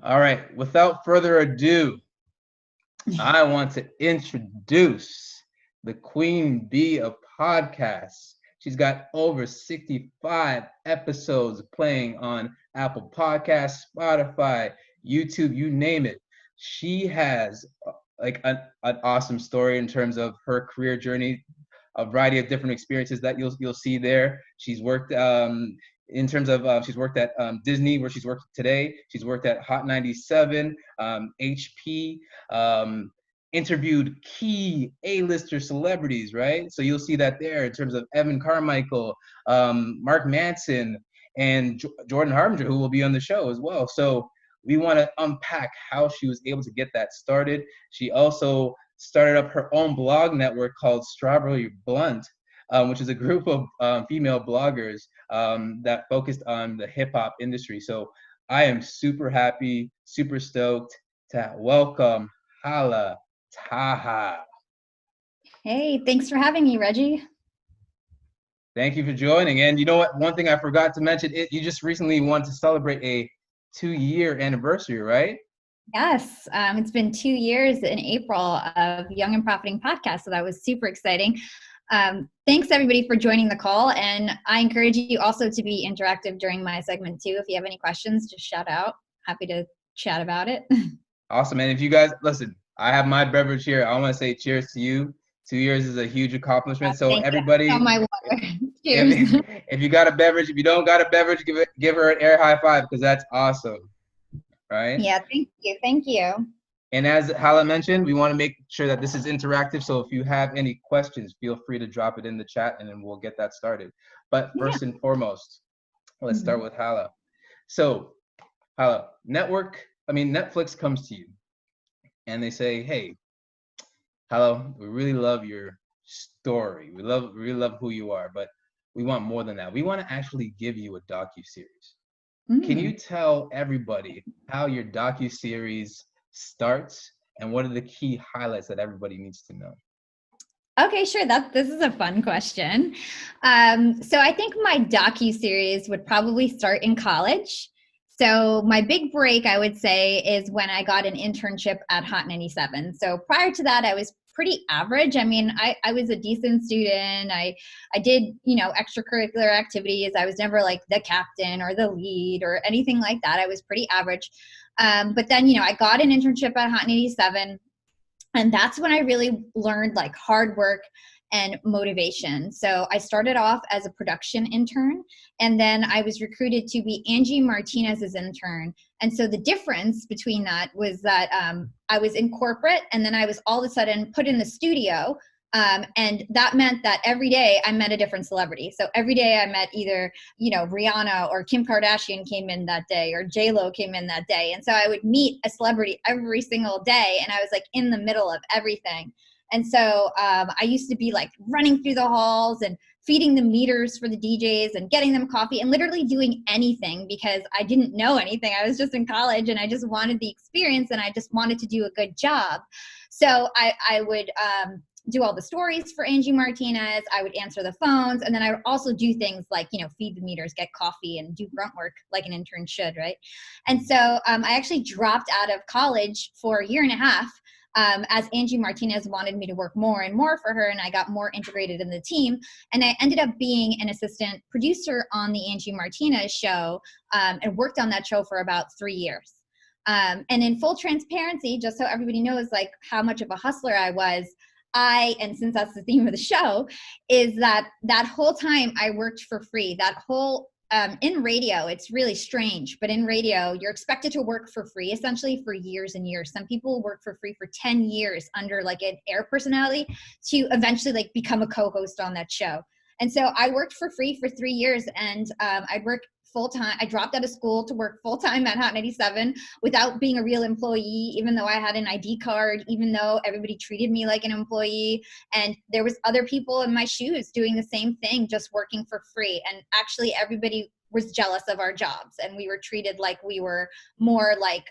All right, without further ado, I want to introduce the queen bee of podcasts. She's got over 65 episodes playing on Apple Podcasts, Spotify, YouTube, you name it. She has like an awesome story in terms of her career journey, a variety of different experiences that you'll see there. She's worked in terms of she's worked at Disney, where she's worked today. She's worked at Hot 97, HP, interviewed key A-lister celebrities, right? So you'll see that there in terms of Evan Carmichael, Mark Manson, and Jordan Harbinger, who will be on the show as well. So we want to unpack how she was able to get that started. She also started up her own blog network called Strawberry Blunt, which is a group of female bloggers that focused on the hip hop industry. So I am super happy, super stoked to welcome Hala Taha. Hey, thanks for having me, Reggie. Thank you for joining. And you know what? One thing I forgot to mention, you just recently wanted to celebrate a 2-year anniversary, right? Yes, it's been 2 years in April of Young and Profiting Podcast, so that was super exciting. Thanks everybody for joining the call, and I encourage you also to be interactive during my segment too. If you have any questions, just shout out. Happy to chat about it. Awesome, man. If you guys listen, I have my beverage here. I want to say cheers to you. 2 years is a huge accomplishment. So Thank you. everybody, On my water. Cheers. if you got a beverage, if you don't got a beverage, give her an air high five because that's awesome, right? Yeah, thank you. Thank you. And as Hala mentioned, we want to make sure that this is interactive. So if you have any questions, feel free to drop it in the chat and then we'll get that started. But first and foremost, let's start with Hala. So Hala, Netflix comes to you and they say, hey, Hala, we really love your story. We really love who you are, but we want more than that. We want to actually give you a docu-series. Can you tell everybody how your docu-series starts and what are the key highlights that everybody needs to know? Okay, sure. This is a fun question. So I think my docu-series would probably start in college. So my big break, I would say, is when I got an internship at Hot 97. So prior to that, I was pretty average. I mean, I was a decent student. I did, extracurricular activities. I was never like the captain or the lead or anything like that. I was pretty average. But then, I got an internship at Hot 97. And that's when I really learned like hard work and motivation. So I started off as a production intern, and then I was recruited to be Angie Martinez's intern. And so the difference between that was that I was in corporate, and then I was all of a sudden put in the studio. And that meant that every day I met a different celebrity. So every day I met either, Rihanna or Kim Kardashian came in that day, or J-Lo came in that day. And so I would meet a celebrity every single day, and I was like in the middle of everything. And so I used to be like running through the halls and feeding the meters for the DJs and getting them coffee and literally doing anything because I didn't know anything. I was just in college and I just wanted the experience and I just wanted to do a good job. So I would do all the stories for Angie Martinez. I would answer the phones. And then I would also do things like, feed the meters, get coffee, and do grunt work like an intern should, right? And so I actually dropped out of college for a year and a half as Angie Martinez wanted me to work more and more for her, and I got more integrated in the team. And I ended up being an assistant producer on the Angie Martinez show and worked on that show for about 3 years. And in full transparency, just so everybody knows like how much of a hustler I was, and since that's the theme of the show, is that whole time I worked for free. That whole in radio, it's really strange, but in radio, you're expected to work for free, essentially for years and years. Some people work for free for 10 years under like an air personality to eventually like become a co-host on that show. And so I worked for free for 3 years, and I'd work full-time. I dropped out of school to work full-time at Hot 97 without being a real employee, even though I had an ID card, even though everybody treated me like an employee. And there was other people in my shoes doing the same thing, just working for free. And actually everybody was jealous of our jobs, and we were treated like we were more like,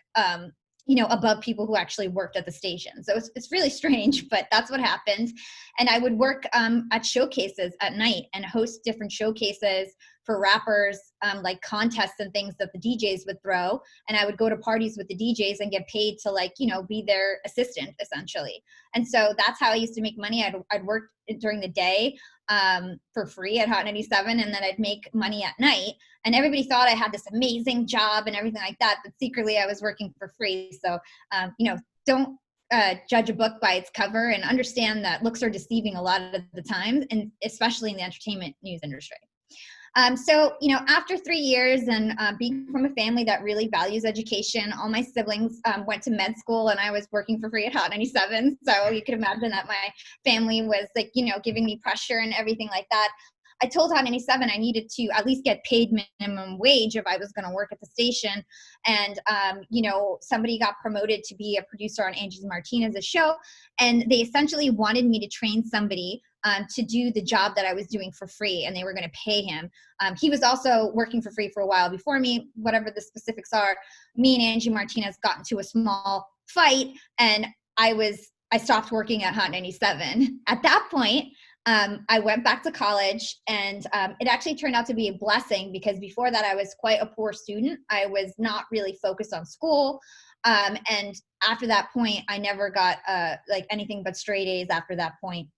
above people who actually worked at the station. So it's really strange, but that's what happened. And I would work at showcases at night and host different showcases for rappers, like contests and things that the DJs would throw. And I would go to parties with the DJs and get paid to be their assistant essentially. And so that's how I used to make money. I'd work during the day for free at Hot 97, and then I'd make money at night. And everybody thought I had this amazing job and everything like that, but secretly I was working for free. So, don't judge a book by its cover, and understand that looks are deceiving a lot of the time, and especially in the entertainment news industry. So, after 3 years and being from a family that really values education, all my siblings went to med school, and I was working for free at Hot 97. So you could imagine that my family was giving me pressure and everything like that. I told Hot 97 I needed to at least get paid minimum wage if I was going to work at the station. And, somebody got promoted to be a producer on Angie Martinez's show. And they essentially wanted me to train somebody to do the job that I was doing for free, and they were going to pay him. He was also working for free for a while before me, whatever the specifics are. Me and Angie Martinez got into a small fight, and I stopped working at Hot 97. At that point, I went back to college, and it actually turned out to be a blessing, because before that I was quite a poor student. I was not really focused on school. And after that point, I never got anything but straight A's after that point.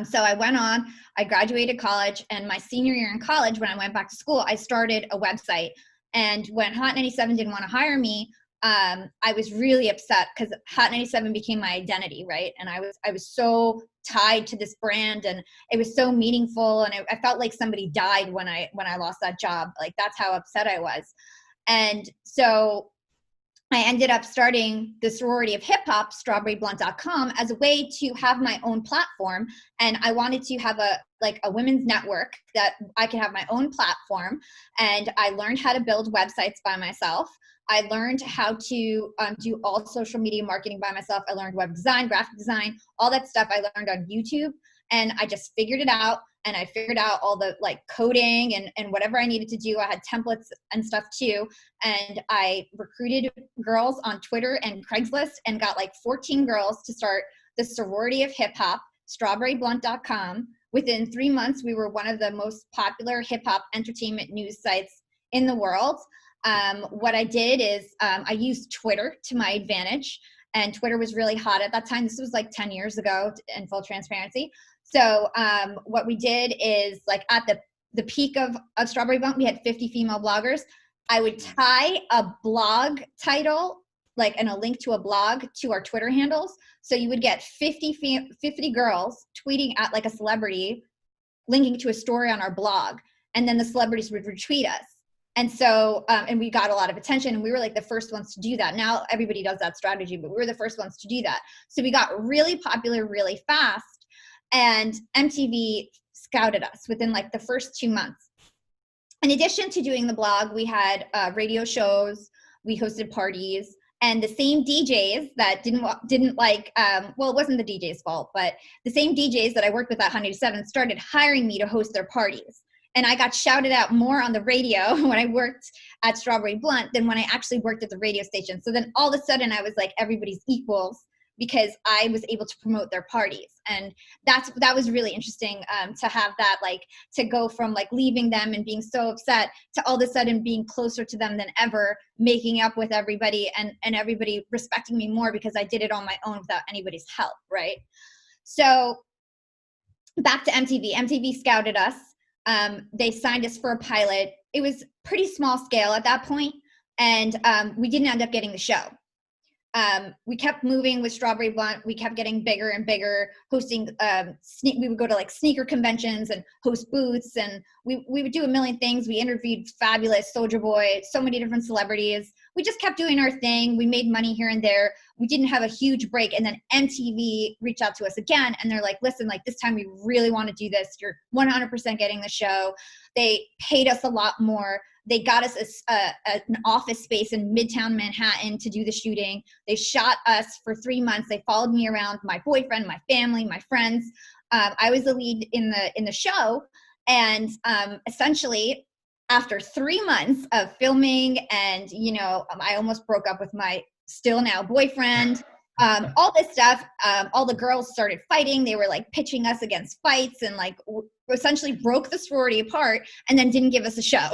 So I went on, I graduated college, and my senior year in college, when I went back to school, I started a website. And when Hot 97 didn't want to hire me, I was really upset, because Hot 97 became my identity, right? And I was so tied to this brand, and it was so meaningful, and I felt like somebody died when I lost that job. Like, that's how upset I was. And so I ended up starting the sorority of hip hop, strawberryblunt.com, as a way to have my own platform. And I wanted to have a women's network that I could have my own platform. And I learned how to build websites by myself. I learned how to do all social media marketing by myself. I learned web design, graphic design, all that stuff I learned on YouTube. And I just figured it out. And I figured out all the coding and whatever I needed to do. I had templates and stuff too. And I recruited girls on Twitter and Craigslist, and got 14 girls to start the sorority of hip hop, strawberryblunt.com. Within 3 months, we were one of the most popular hip hop entertainment news sites in the world. What I did is I used Twitter to my advantage, and Twitter was really hot at that time. This was 10 years ago, in full transparency. So what we did is, at the peak of Strawberry Blunt, we had 50 female bloggers. I would tie a blog title, and a link to a blog, to our Twitter handles. So you would get 50 girls tweeting at a celebrity, linking to a story on our blog. And then the celebrities would retweet us. And so, and we got a lot of attention, and we were the first ones to do that. Now everybody does that strategy, but we were the first ones to do that. So we got really popular really fast. And MTV scouted us within the first 2 months. In addition to doing the blog, we had radio shows, we hosted parties, and the same DJs that didn't like, well, it wasn't the DJ's fault, but the same DJs that I worked with at 107 started hiring me to host their parties. And I got shouted out more on the radio when I worked at Strawberry Blunt than when I actually worked at the radio station. So then all of a sudden I was everybody's equals, because I was able to promote their parties. And that was really interesting, to have that, to go from leaving them and being so upset to all of a sudden being closer to them than ever, making up with everybody, and everybody respecting me more because I did it on my own without anybody's help, right? So back to MTV. MTV scouted us. They signed us for a pilot. It was pretty small scale at that point, and we didn't end up getting the show. We kept moving with Strawberry Blunt. We kept getting bigger and bigger, hosting, we would go to sneaker conventions and host booths, and we would do a million things. We interviewed Fabulous, Soulja Boy, so many different celebrities. We just kept doing our thing. We made money here and there. We didn't have a huge break. And then MTV reached out to us again, and they're listen, this time we really want to do this. You're 100% getting the show. They paid us a lot more. They got us an office space in Midtown Manhattan to do the shooting. They shot us for 3 months. They followed me around, my boyfriend, my family, my friends. I was the lead in the show, and essentially after 3 months of filming and, I almost broke up with my still now boyfriend, all this stuff, all the girls started fighting. They were like pitching us against fights and like essentially broke the sorority apart and then didn't give us a show.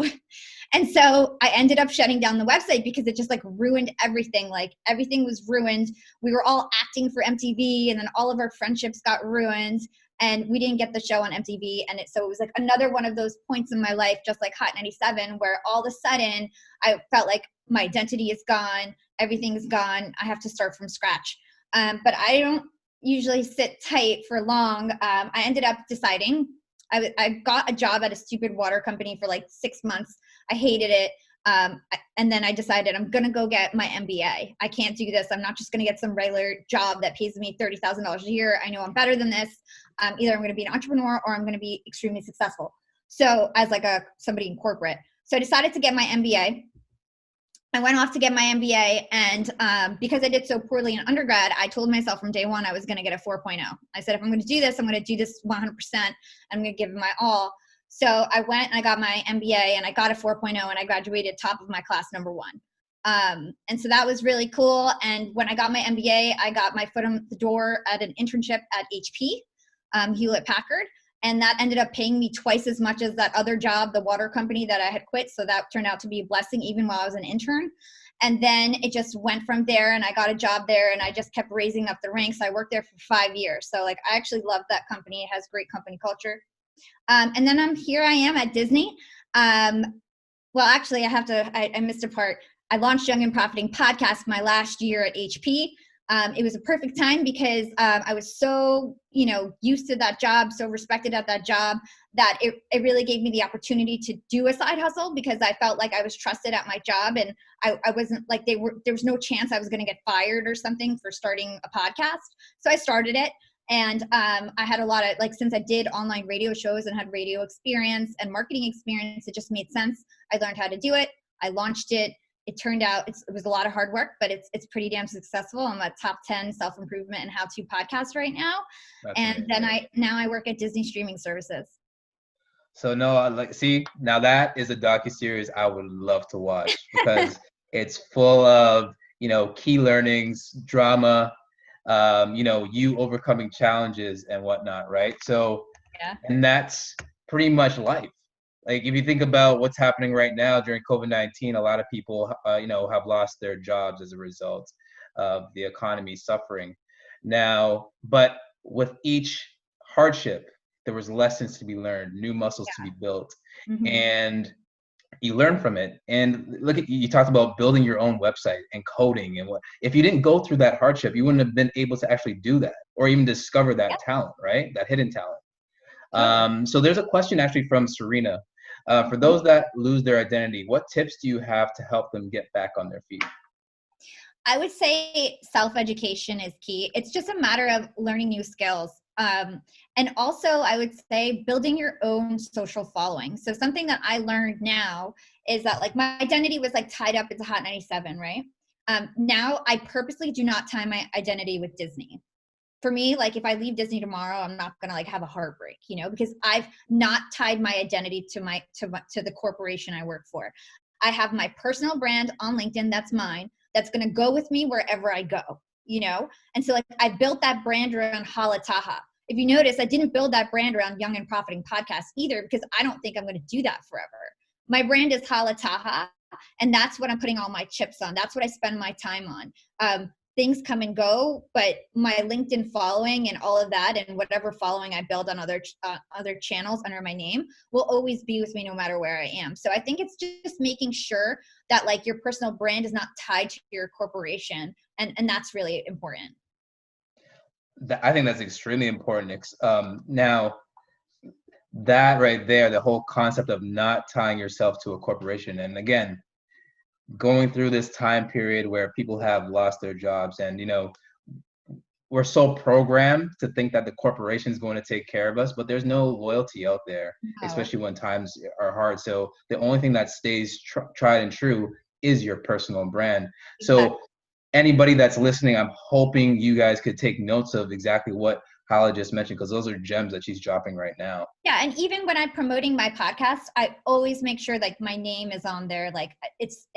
And so I ended up shutting down the website because it just like ruined everything. Like everything was ruined. We were all acting for MTV and then all of our friendships got ruined and we didn't get the show on MTV. And so it was like another one of those points in my life, just like Hot 97, where all of a sudden I felt like my identity is gone. Everything's gone. I have to start from scratch. But I don't usually sit tight for long. I ended up deciding I got a job at a stupid water company for like 6 months. I hated it. And then I decided I'm going to go get my MBA. I can't do this. I'm not just going to get some regular job that pays me $30,000 a year. I know I'm better than this. Either I'm going to be an entrepreneur or I'm going to be extremely successful. So as like somebody in corporate. So I decided to get my MBA. I went off to get my MBA, and because I did so poorly in undergrad, I told myself from day one I was going to get a 4.0. I said, if I'm going to do this, I'm going to do this 100%. I'm going to give it my all. So I went and I got my MBA, and I got a 4.0, and I graduated top of my class, number 1. And so that was really cool. And when I got my MBA, I got my foot in the door at an internship at HP, Hewlett Packard. And that ended up paying me twice as much as that other job, the water company that I had quit. So that turned out to be a blessing even while I was an intern. And then it just went from there, and I got a job there, and I just kept raising up the ranks. I worked there for 5 years. So like I actually love that company. It has great company culture. And then here I am at Disney. Well, actually I missed a part. I launched Young and Profiting podcast my last year at HP. It was a perfect time because I was so, used to that job, so respected at that job, that it really gave me the opportunity to do a side hustle because I felt like I was trusted at my job, and I wasn't like there was no chance I was going to get fired or something for starting a podcast. So I started it. And I had a lot of, like, since I did online radio shows and had radio experience and marketing experience, it just made sense. I learned how to do it. I launched it. It turned out it was a lot of hard work, but it's pretty damn successful. I'm a top 10 self-improvement and how-to podcast right now. That's and amazing. Then I work at Disney Streaming Services. So no, now that is a docuseries I would love to watch because it's full of, key learnings, drama, you overcoming challenges and whatnot, right? So, yeah. And that's pretty much life. Like if you think about what's happening right now during COVID-19, a lot of people, have lost their jobs as a result of the economy suffering. Now, but with each hardship, there was lessons to be learned, new muscles to be built, and you learn from it. And look at you talked about building your own website and coding and what. If you didn't go through that hardship, you wouldn't have been able to actually do that or even discover that talent, right? That hidden talent. So there's a question actually from Serena. For those that lose their identity, what tips do you have to help them get back on their feet? I would say self-education is key. It's just a matter of learning new skills. And also I would say building your own social following. So something that I learned now is that like my identity was like tied up into Hot 97, right? Now I purposely do not tie my identity with Disney. For me, like if I leave Disney tomorrow, I'm not gonna like have a heartbreak, because I've not tied my identity to the corporation I work for. I have my personal brand on LinkedIn, that's mine, that's gonna go with me wherever I go, And so like I built that brand around Hala Taha. If you notice, I didn't build that brand around Young and Profiting Podcast either because I don't think I'm gonna do that forever. My brand is Hala Taha, and that's what I'm putting all my chips on. That's what I spend my time on. Things come and go, but my LinkedIn following and all of that and whatever following I build on other channels under my name will always be with me no matter where I am. So I think it's just making sure that like your personal brand is not tied to your corporation. And that's really important. I think that's extremely important. Now, that right there, the whole concept of not tying yourself to a corporation. And again, going through this time period where people have lost their jobs and, we're so programmed to think that the corporation is going to take care of us, but there's no loyalty out there, especially when times are hard. So the only thing that stays tried and true is your personal brand. So anybody that's listening, I'm hoping you guys could take notes of exactly what Hala just mentioned, because those are gems that she's dropping right now. Yeah, and even when I'm promoting my podcast, I always make sure like my name is on there. Like it's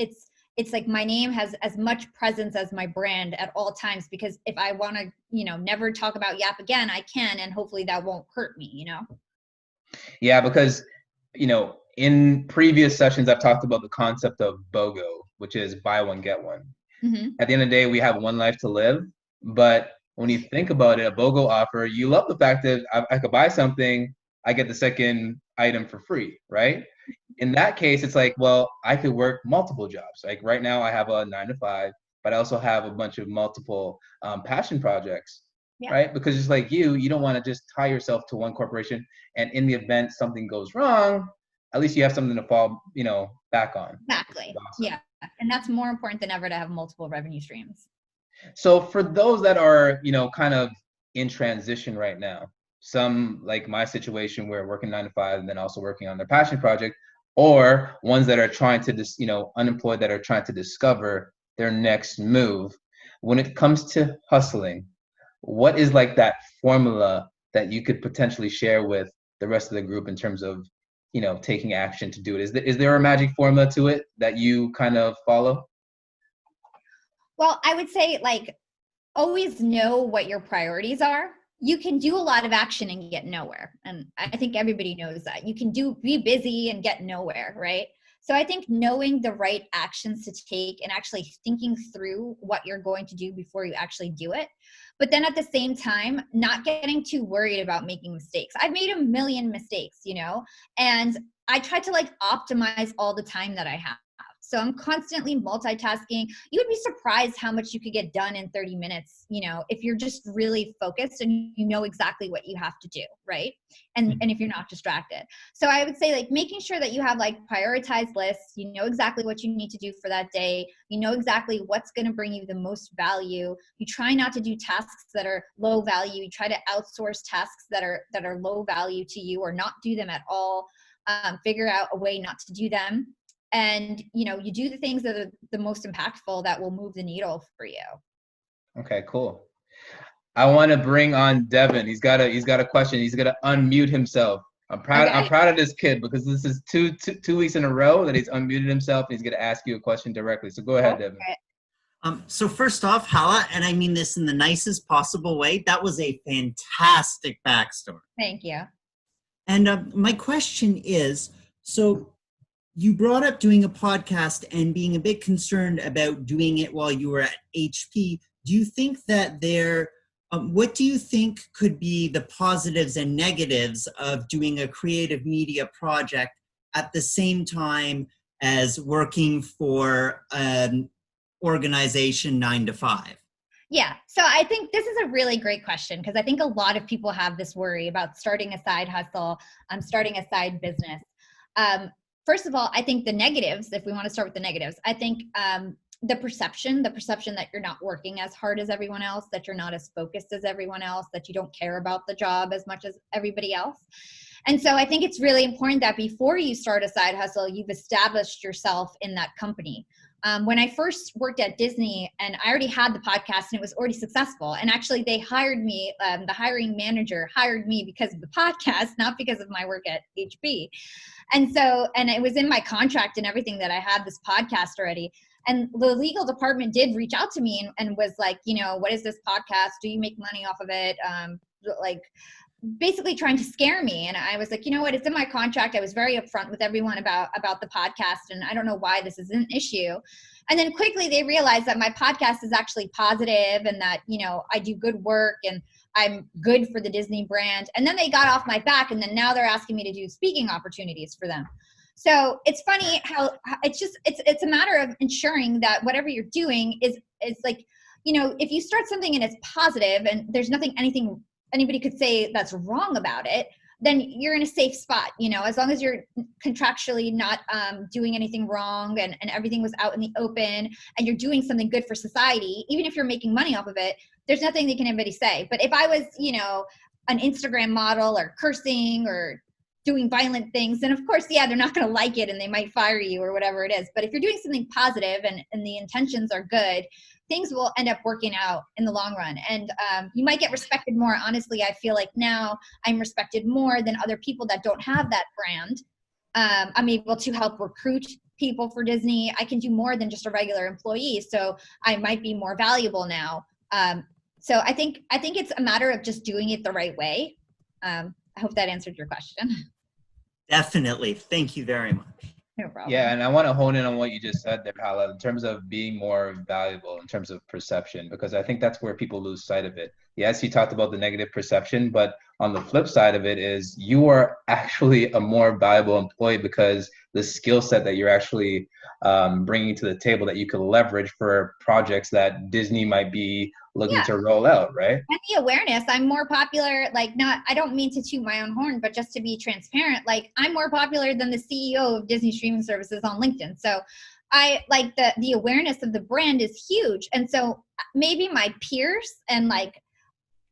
like my name has as much presence as my brand at all times, because if I want to, never talk about Yap again, I can, and hopefully that won't hurt me. Yeah, because in previous sessions I've talked about the concept of BOGO, which is buy one get one. Mm-hmm. At the end of the day, we have one life to live, but when you think about it, a BOGO offer, you love the fact that I could buy something, I get the second item for free, right? In that case, it's like, well, I could work multiple jobs. Like right now, I have a 9 to 5, but I also have a bunch of multiple passion projects, Yeah. right? Because just like you don't want to just tie yourself to one corporation, and in the event something goes wrong, at least you have something to fall, back on. Exactly. Awesome. Yeah, and that's more important than ever, to have multiple revenue streams. So for those that are, kind of in transition right now, some like my situation where working 9 to 5 and then also working on their passion project, or ones that are trying to unemployed that are trying to discover their next move. When it comes to hustling, what is like that formula that you could potentially share with the rest of the group in terms of, taking action to do it? Is there a magic formula to it that you kind of follow? Well, I would say like always know what your priorities are. You can do a lot of action and get nowhere. And I think everybody knows that. You can be busy and get nowhere, right? So I think knowing the right actions to take and actually thinking through what you're going to do before you actually do it. But then at the same time, not getting too worried about making mistakes. I've made a million mistakes, and I try to like optimize all the time that I have. So I'm constantly multitasking. You would be surprised how much you could get done in 30 minutes, if you're just really focused and you know exactly what you have to do, right? And if you're not distracted. So I would say like making sure that you have like prioritized lists, you know exactly what you need to do for that day. You know exactly what's going to bring you the most value. You try not to do tasks that are low value. You try to outsource tasks that are low value to you, or not do them at all. Figure out a way not to do them. And you do the things that are the most impactful that will move the needle for you. Okay, cool. I want to bring on Devin. He's got a question. He's gonna unmute himself. I'm proud. Okay. I'm proud of this kid, because this is two weeks in a row that he's unmuted himself, and he's gonna ask you a question directly. So go ahead, Devin. So first off, Hala, and I mean this in the nicest possible way, that was a fantastic backstory. Thank you. And my question is, so you brought up doing a podcast and being a bit concerned about doing it while you were at HP. Do you think that what do you think could be the positives and negatives of doing a creative media project at the same time as working for an organization 9 to 5? Yeah. So I think this is a really great question, because I think a lot of people have this worry about starting a side hustle, starting a side business. First of all, I think the negatives, if we want to start with the negatives, I think the perception that you're not working as hard as everyone else, that you're not as focused as everyone else, that you don't care about the job as much as everybody else. And so I think it's really important that before you start a side hustle, you've established yourself in that company. When I first worked at Disney, and I already had the podcast and it was already successful, and actually they hired me, the hiring manager hired me because of the podcast, not because of my work at HP. And it was in my contract and everything that I had this podcast already. And the legal department did reach out to me and was like, what is this podcast? Do you make money off of it? Basically trying to scare me. And I was like, you know what, it's in my contract. I was very upfront with everyone about the podcast, and I don't know why this is an issue. And then quickly they realized that my podcast is actually positive, and that, I do good work and I'm good for the Disney brand. And then they got off my back, and then now they're asking me to do speaking opportunities for them. So it's funny how it's a matter of ensuring that whatever you're doing is like, if you start something and it's positive and there's anything anybody could say that's wrong about it, then you're in a safe spot, as long as you're contractually not doing anything wrong, and everything was out in the open, and you're doing something good for society. Even if you're making money off of it, there's nothing that can anybody say. But if I was, an Instagram model, or cursing, or doing violent things, then of course, yeah, they're not going to like it and they might fire you or whatever it is. But if you're doing something positive and the intentions are good, things will end up working out in the long run. And you might get respected more. Honestly, I feel like now I'm respected more than other people that don't have that brand. I'm able to help recruit people for Disney. I can do more than just a regular employee. So I might be more valuable now. So I think it's a matter of just doing it the right way. I hope that answered your question. Definitely. Thank you very much. No problem. Yeah, and I want to hone in on what you just said there, Hala, in terms of being more valuable, in terms of perception, because I think that's where people lose sight of it. Yes, you talked about the negative perception, but on the flip side of it is you are actually a more valuable employee because the skill set that you're actually bringing to the table that you can leverage for projects that Disney might be looking to roll out, right? And the awareness, I'm more popular, like I don't mean to toot my own horn, but just to be transparent, like I'm more popular than the CEO of Disney streaming services on LinkedIn. So I like the awareness of the brand is huge. And so maybe my peers and like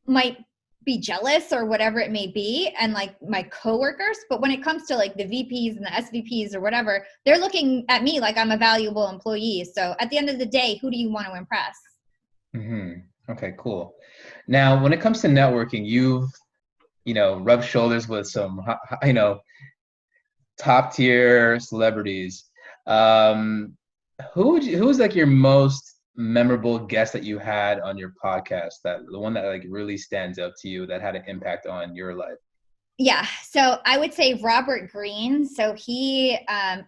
might be jealous or whatever it may be, and like my coworkers, but when it comes to like the VPs and the SVPs or whatever, they're looking at me like I'm a valuable employee. So at the end of the day, who do you want to impress? Mm-hmm. Okay, cool. Now, when it comes to networking, you've, rubbed shoulders with some, top tier celebrities. Who's like your most memorable guest that you had on your podcast, that the one that like really stands out to you that had an impact on your life? Yeah, so I would say Robert Greene. So he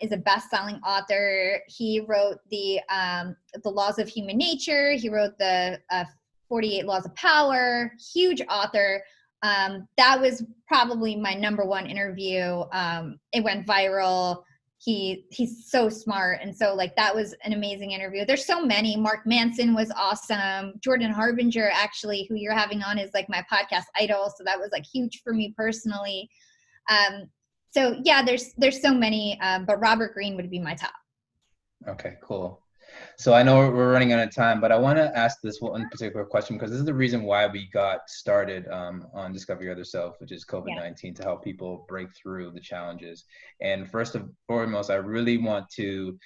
is a best-selling author. He wrote the Laws of Human Nature. He wrote the 48 Laws of Power. Huge author. That was probably my number one interview. It went viral. He's so smart, and so like that was an amazing interview. There's so many. Mark Manson was awesome. Jordan Harbinger, actually, who you're having on, is like my podcast idol, so that was like huge for me personally. So yeah, there's so many, but Robert Greene would be my top. Okay, cool. So I know we're running out of time, but I want to ask this one particular question because this is the reason why we got started on Discover Your Other Self, which is COVID-19, to help people break through the challenges. And first and foremost, I really want to,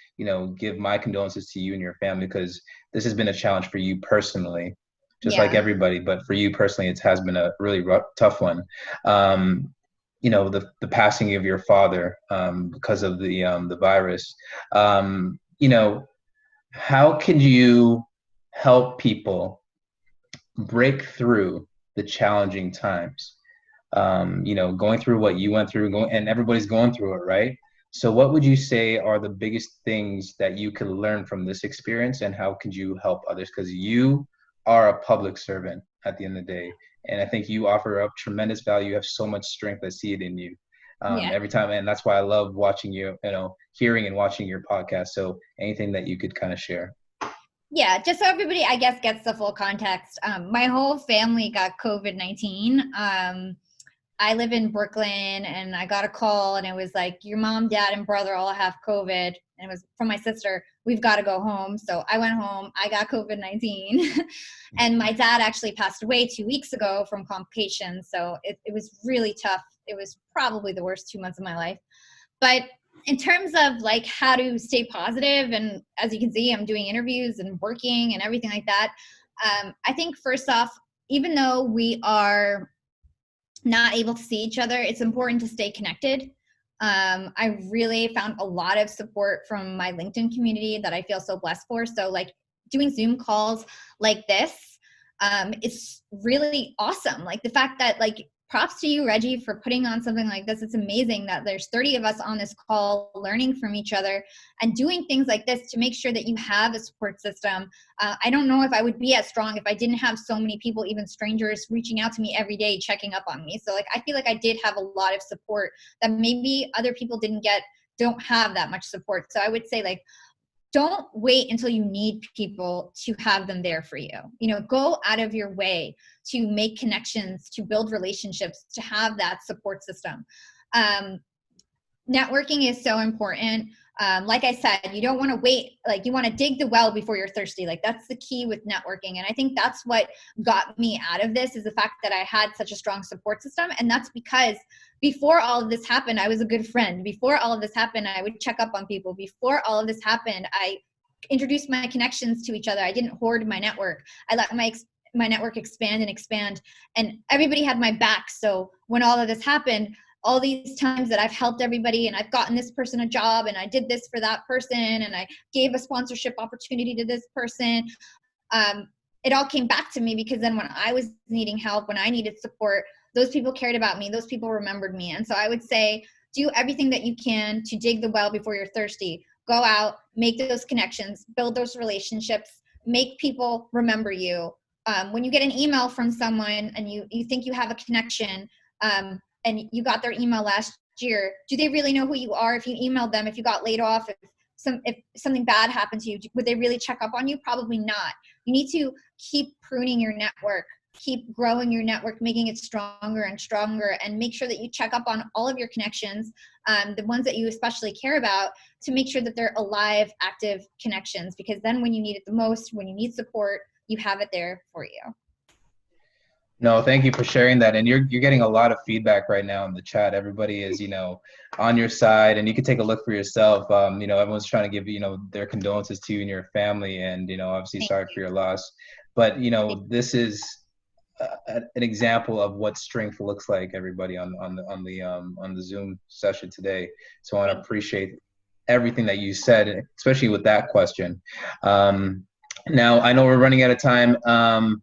give my condolences to you and your family, because this has been a challenge for you personally, just like everybody. But for you personally, it has been a really tough one. The passing of your father because of the virus. How can you help people break through the challenging times? Going through what you went through, and everybody's going through it, right? So what would you say are the biggest things that you can learn from this experience, and how can you help others? Because you are a public servant at the end of the day. And I think you offer up tremendous value. You have so much strength. I see it in you. Every time, and that's why I love watching you, hearing and watching your podcast. So anything that you could kind of share. Yeah, just so everybody, I guess, gets the full context. My whole family got COVID-19. I live in Brooklyn, and I got a call, and it was like, your mom, dad, and brother all have COVID. And it was from my sister. We've got to go home. So I went home. I got COVID-19. And my dad actually passed away 2 weeks ago from complications. So it was really tough. It was probably the worst 2 months of my life. But in terms of like how to stay positive, and as you can see, I'm doing interviews and working and everything like that. I think first off, even though we are not able to see each other, it's important to stay connected. I really found a lot of support from my LinkedIn community that I feel so blessed for. So like doing Zoom calls like this, it's really awesome. Like the fact that like, props to you, Reggie, for putting on something like this. It's amazing that there's 30 of us on this call learning from each other and doing things like this to make sure that you have a support system. I don't know if I would be as strong if I didn't have so many people, even strangers, reaching out to me every day, checking up on me. So like, I feel like I did have a lot of support that maybe other people don't have that much support. So I would say like, don't wait until you need people to have them there for you. Go out of your way to make connections, to build relationships, to have that support system. networking is so important. Like I said, you don't want to wait. Like, you want to dig the well before you're thirsty. Like, that's the key with networking. And I think that's what got me out of this, is the fact that I had such a strong support system. And that's because before all of this happened, I was a good friend. Before all of this happened, I would check up on people. Before all of this happened, I introduced my connections to each other. I didn't hoard my network. I let my network expand and expand, and everybody had my back. So when all of this happened, all these times that I've helped everybody and I've gotten this person a job and I did this for that person and I gave a sponsorship opportunity to this person, it all came back to me, because then when I was needing help, when I needed support, those people cared about me. Those people remembered me. And so I would say, do everything that you can to dig the well before you're thirsty. Go out, make those connections, build those relationships, make people remember you. When you get an email from someone and you think you have a connection, and you got their email last year, do they really know who you are? If you emailed them, if you got laid off, if something bad happened to you, would they really check up on you? Probably not. You need to keep pruning your network, keep growing your network, making it stronger and stronger, and make sure that you check up on all of your connections, the ones that you especially care about, to make sure that they're alive, active connections, because then when you need it the most, when you need support, you have it there for you. No, thank you for sharing that. And you're getting a lot of feedback right now in the chat. Everybody is, on your side, and you can take a look for yourself. Everyone's trying to give, their condolences to you and your family, and, obviously sorry for your loss. But, this is an example of what strength looks like, everybody, on the Zoom session today. So I want to appreciate everything that you said, especially with that question. Now, I know we're running out of time.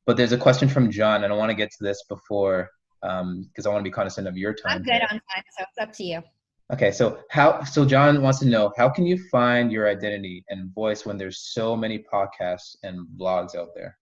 But there's a question from John, and I want to get to this before, because I want to be cognizant of your time. I'm good on time, so it's up to you. Okay, so John wants to know, how can you find your identity and voice when there's so many podcasts and blogs out there?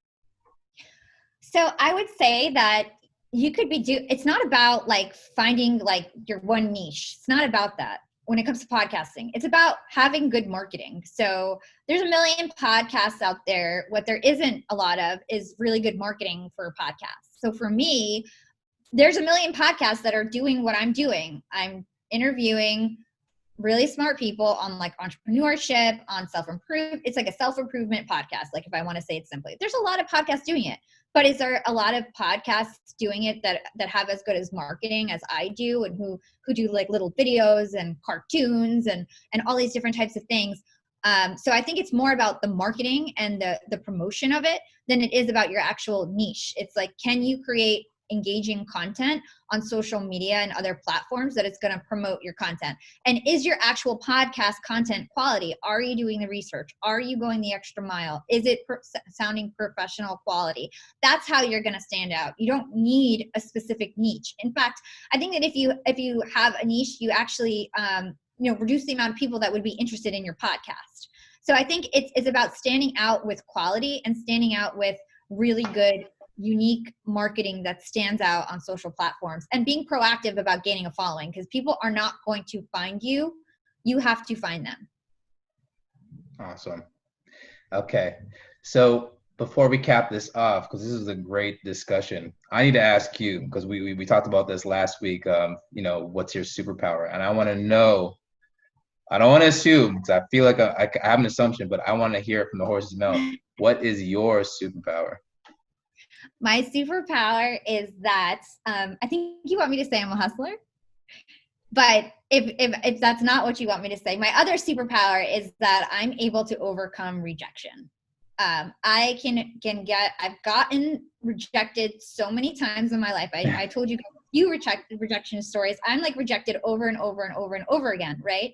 So I would say that you could it's not about like finding like your one niche. It's not about that. When it comes to podcasting, it's about having good marketing. So there's a million podcasts out there. What there isn't a lot of is really good marketing for podcasts. So for me, there's a million podcasts that are doing what I'm doing. I'm interviewing really smart people on like entrepreneurship, on self-improvement. It's like a self-improvement podcast. Like, if I want to say it simply, there's a lot of podcasts doing it. But is there a lot of podcasts doing it that have as good as marketing as I do, and who do like little videos and cartoons and all these different types of things? So I think it's more about the marketing and the promotion of it than it is about your actual niche. It's like, can you create engaging content on social media and other platforms that it's going to promote your content? And is your actual podcast content quality? Are you doing the research? Are you going the extra mile? Is it sounding professional quality? That's how you're going to stand out. You don't need a specific niche. In fact, I think that if you have a niche, you actually reduce the amount of people that would be interested in your podcast. So I think it's about standing out with quality and standing out with really good, unique marketing that stands out on social platforms, and being proactive about gaining a following, because people are not going to find you. You have to find them. Awesome. Okay. So before we cap this off, because this is a great discussion, I need to ask you, because we talked about this last week, what's your superpower? And I want to know, I don't want to assume, because I feel like I have an assumption, but I want to hear it from the horse's mouth. What is your superpower? My superpower is that I think you want me to say I'm a hustler, but if that's not what you want me to say, my other superpower is that I'm able to overcome rejection. I've gotten rejected so many times in my life. I told you few rejection stories. I'm like rejected over and over and over and over again, right?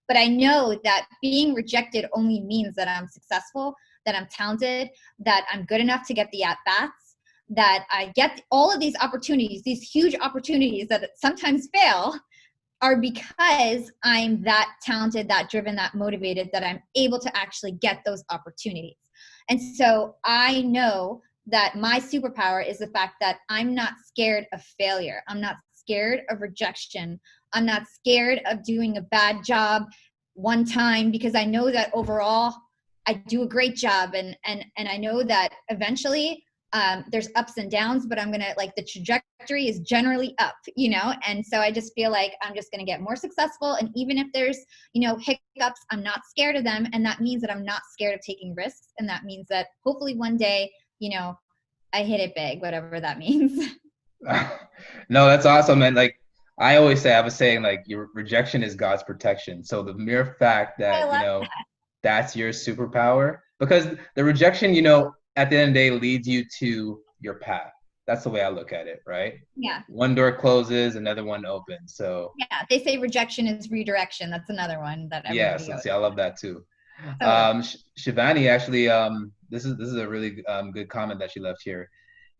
But I know that being rejected only means that I'm successful, that I'm talented, that I'm good enough to get the at-bats, that I get all of these opportunities, these huge opportunities that sometimes fail, are because I'm that talented, that driven, that motivated, that I'm able to actually get those opportunities. And so I know that my superpower is the fact that I'm not scared of failure. I'm not scared of rejection. I'm not scared of doing a bad job one time, because I know that overall I do a great job. And I know that eventually there's ups and downs, but I'm going to like the trajectory is generally up, you know? And so I just feel like I'm just going to get more successful. And even if there's, you know, hiccups, I'm not scared of them. And that means that I'm not scared of taking risks. And that means that hopefully one day, you know, I hit it big, whatever that means. No, that's awesome. And like I always say, I was saying like your rejection is God's protection. So the mere fact I that, you love know, that's your superpower, because the rejection, you know, at the end of the day leads you to your path. That's the way I look at it, right? Yeah. One door closes, another one opens. So Yeah. They say rejection is redirection. That's another one that everybody yes, goes. see, I love that too. Totally. Shivani actually, this is a really good comment that she left here.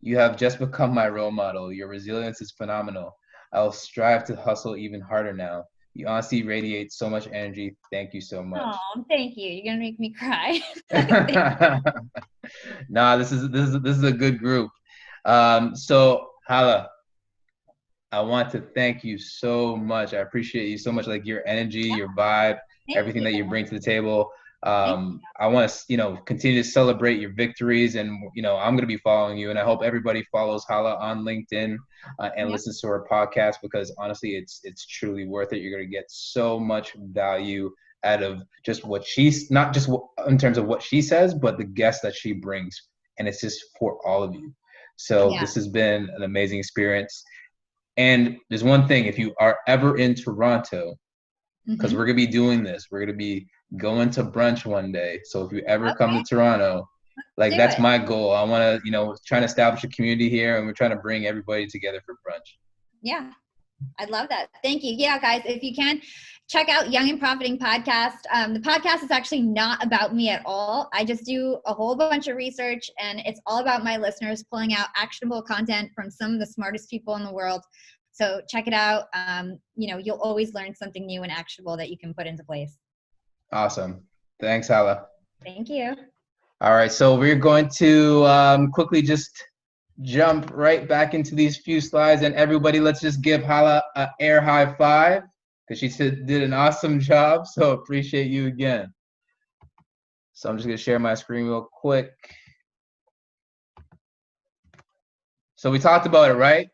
You have just become my role model. Your resilience is phenomenal. I'll strive to hustle even harder now. You honestly radiate so much energy. Thank you so much. Oh, thank you. You're gonna make me cry. Nah, this is a good group. So Hala, I want to thank you so much. I appreciate you so much, like your energy, your vibe, Thank everything you. that you bring to the table. Thank I want to, you know, continue to celebrate your victories, and you know, I'm going to be following you, and I hope everybody follows Hala on LinkedIn and Yeah. listens to her podcast, because honestly, it's truly worth it. You're going to get so much value out of just what she's not just in terms of what she says, but the guests that she brings, and it's just for all of you. So Yeah. this has been an amazing experience. And there's one thing, if you are ever in Toronto, because Mm-hmm. we're gonna be doing this, we're gonna be going to brunch one day. So if you ever come to Okay. Toronto, like Do that's it. my goal. I want to, you know, try to establish a community here, and we're trying to bring everybody together for brunch. Yeah. I love that. Thank you. Yeah, guys, if you can check out Young and Profiting podcast. The podcast is actually not about me at all. I just do a whole bunch of research, and it's all about my listeners pulling out actionable content from some of the smartest people in the world. So check it out. You know, you'll always learn something new and actionable that you can put into place. Awesome. Thanks, Hala. Thank you. All right, so we're going to quickly just jump right back into these few slides, and everybody, let's just give Hala an air high five, because she did an awesome job. So appreciate you again. So I'm just gonna share my screen real quick. So we talked about it, right?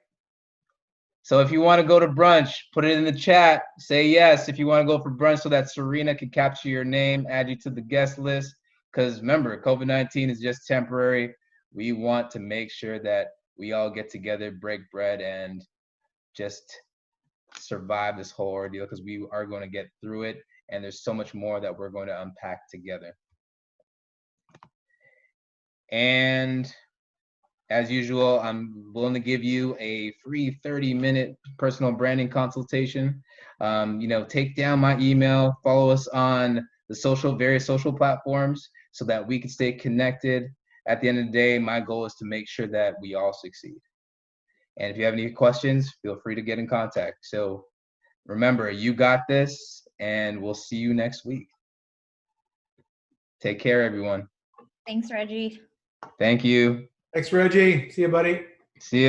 So if you want to go to brunch, put it in the chat. Say yes if you want to go for brunch, so that Serena can capture your name, add you to the guest list. Because remember, COVID-19 is just temporary. We want to make sure that we all get together, break bread, and just survive this whole ordeal, because we are going to get through it. And there's so much more that we're going to unpack together. And as usual, I'm willing to give you a free 30-minute personal branding consultation. You know, take down my email, follow us on the various social platforms, so that we can stay connected. At the end of the day, my goal is to make sure that we all succeed. And if you have any questions, feel free to get in contact. So remember, you got this, and we'll see you next week. Take care, everyone. Thanks, Reggie. Thank you. Thanks, Reggie. See you, buddy. See you.